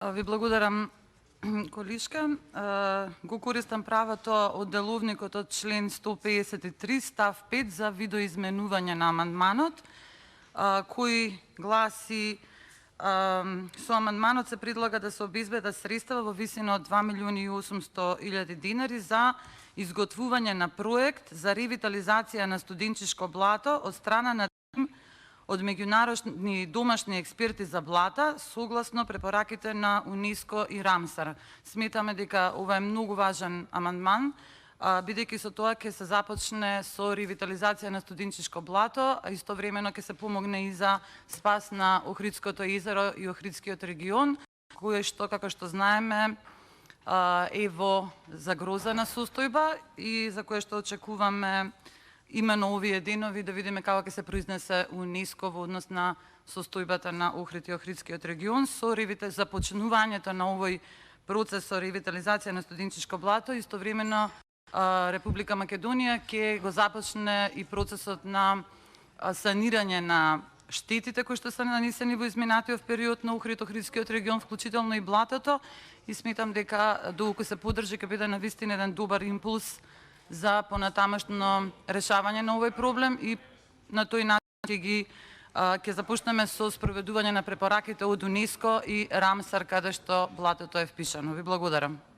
Ви благодарам, колишка. Го користам правото од деловникот од член 153 став 5 за видоизменување на амандманот, кој гласи: со амандманот се предлага да се обезбедат средства во висина од 2.800.000 динари за изготвување на проект за ревитализација на студенческо блато од страна на тим од меѓународни домашни експерти за блата, согласно препораките на УНЕСКО и РАМСАР. Сметаме дека ова е многу важен амандман, бидејќи со тоа ќе се започне со ревитализација на студенческо блато, а истовремено ќе се помогне и за спас на Охридското езеро и Охридскиот регион, кој што, како што знаеме, е во загрозена состојба и за кое што очекуваме именно овие денови да видиме како ќе се произнесе УНЕСКО во однос на состојбата на Охрид и Охридскиот регион со започнувањето на овој процес со ревитализација на студенческо блато. Истовремено Република Македонија ќе го започне и процесот на санирање на штетите кои што се нанесени во изминатиот период на Охридскиот регион, вклучително и блатото, и сметам дека доколку се поддржи ќе биде навистина еден добар импулс за понатамошно решавање на овој проблем и на тој начин ќе започнеме со спроведување на препораките од УНЕСКО и РАМСАР каде што блатото е впишано. Ви благодарам.